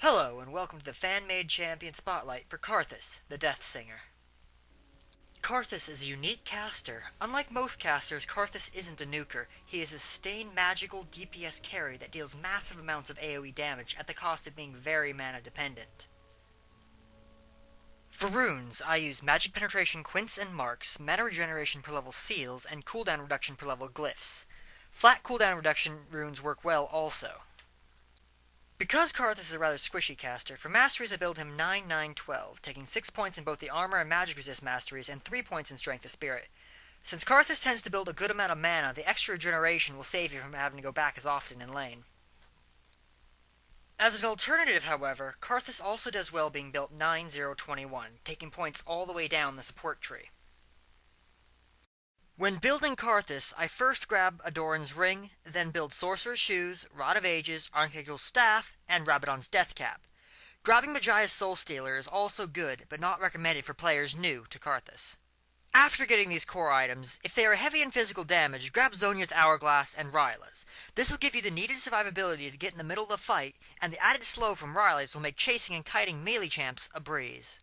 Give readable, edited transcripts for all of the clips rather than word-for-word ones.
Hello, and welcome to the fan-made champion spotlight for Karthus, the Death Singer. Karthus is a unique caster. Unlike most casters, Karthus isn't a nuker. He is a sustained magical DPS carry that deals massive amounts of AoE damage at the cost of being very mana dependent. For runes, I use magic penetration quints and marks, mana regeneration per level seals, and cooldown reduction per level glyphs. Flat cooldown reduction runes work well also. Because Karthus is a rather squishy caster, for masteries I build him 9-9-12, taking 6 points in both the armor and magic resist masteries and 3 points in strength of spirit. Since Karthus tends to build a good amount of mana, the extra regeneration will save you from having to go back as often in lane. As an alternative, however, Karthus also does well being built 9-0-21, taking points all the way down the support tree. When building Karthus, I first grab Adoran's Ring, then build Sorcerer's Shoes, Rod of Ages, Archangel's Staff, and Rabadon's Death Cap. Grabbing Majia's Soul Stealer is also good, but not recommended for players new to Karthus. After getting these core items, if they are heavy in physical damage, grab Zhonya's Hourglass and Ryla's. This will give you the needed survivability to get in the middle of the fight, and the added slow from Ryla's will make chasing and kiting melee champs a breeze.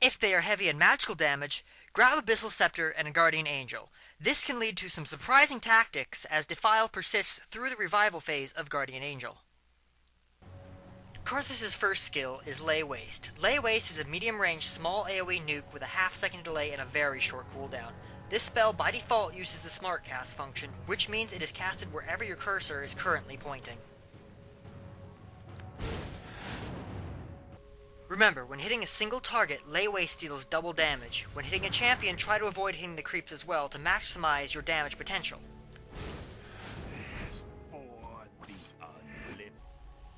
If they are heavy in magical damage, grab Abyssal Scepter and a Guardian Angel. This can lead to some surprising tactics as Defile persists through the revival phase of Guardian Angel. Karthus' first skill is Lay Waste. Lay Waste is a medium-range small AoE nuke with a half-second delay and a very short cooldown. This spell by default uses the Smart Cast function, which means it is casted wherever your cursor is currently pointing. Remember, when hitting a single target, Lay Waste deals double damage. When hitting a champion, try to avoid hitting the creeps as well to maximize your damage potential.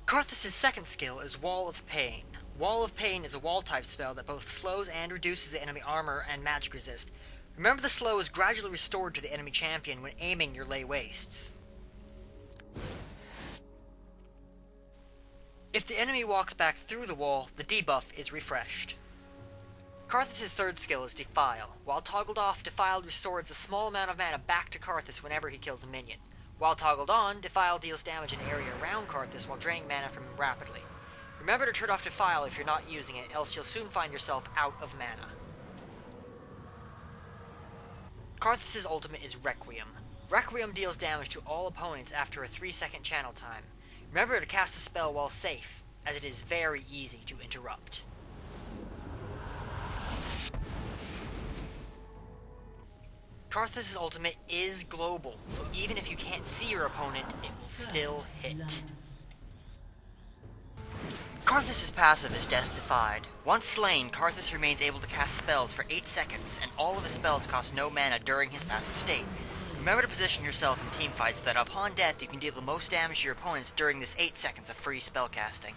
Karthus' second skill is Wall of Pain. Wall of Pain is a wall-type spell that both slows and reduces the enemy armor and magic resist. Remember, the slow is gradually restored to the enemy champion when aiming your Lay Wastes. If the enemy walks back through the wall, the debuff is refreshed. Karthus' third skill is Defile. While toggled off, Defile restores a small amount of mana back to Karthus whenever he kills a minion. While toggled on, Defile deals damage in an area around Karthus while draining mana from him rapidly. Remember to turn off Defile if you're not using it, else you'll soon find yourself out of mana. Karthus' ultimate is Requiem. Requiem deals damage to all opponents after a 3-second channel time. Remember to cast the spell while safe, as it is very easy to interrupt. Karthus' ultimate is global, so even if you can't see your opponent, it will still hit. Karthus' passive is Death Defied. Once slain, Karthus remains able to cast spells for 8 seconds, and all of his spells cost no mana during his passive state. Remember to position yourself in teamfights so that upon death you can deal the most damage to your opponents during this 8 seconds of free spellcasting.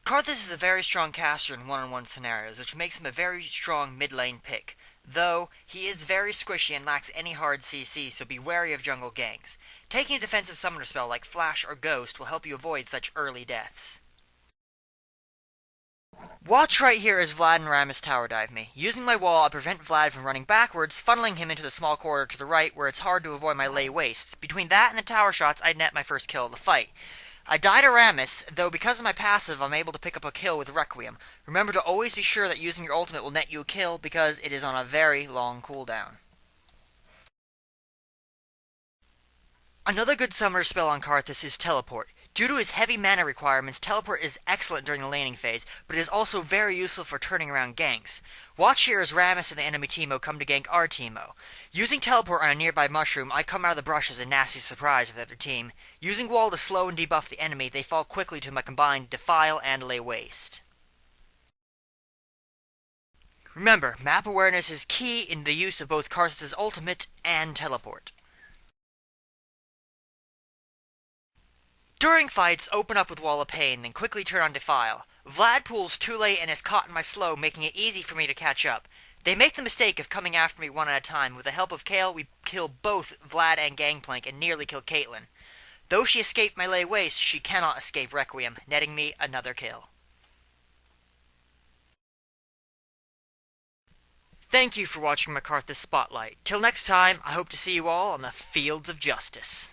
Karthus is a very strong caster in one-on-one scenarios, which makes him a very strong mid-lane pick, though he is very squishy and lacks any hard CC, so be wary of jungle ganks. Taking a defensive summoner spell like Flash or Ghost will help you avoid such early deaths. Watch right here as Vlad and Rammus tower dive me. Using my wall, I prevent Vlad from running backwards, funneling him into the small corridor to the right where it's hard to avoid my Lay Wastes. Between that and the tower shots, I net my first kill of the fight. I die to Rammus, though because of my passive, I'm able to pick up a kill with Requiem. Remember to always be sure that using your ultimate will net you a kill, because it is on a very long cooldown. Another good summoner spell on Karthus is Teleport. Due to his heavy mana requirements, Teleport is excellent during the laning phase, but it is also very useful for turning around ganks. Watch here as Rammus and the enemy Teemo come to gank our Teemo. Using Teleport on a nearby mushroom, I come out of the brush as a nasty surprise for the other team. Using Wall to slow and debuff the enemy, they fall quickly to my combined Defile and Lay Waste. Remember, map awareness is key in the use of both Karthus' ultimate and Teleport. During fights, open up with Wall of Pain, then quickly turn on Defile. Vlad pulls too late and is caught in my slow, making it easy for me to catch up. They make the mistake of coming after me one at a time. With the help of Kale, we kill both Vlad and Gangplank and nearly kill Caitlyn. Though she escaped my Lay Waste, she cannot escape Requiem, netting me another kill. Thank you for watching my Karthus Spotlight. Till next time, I hope to see you all on the fields of justice.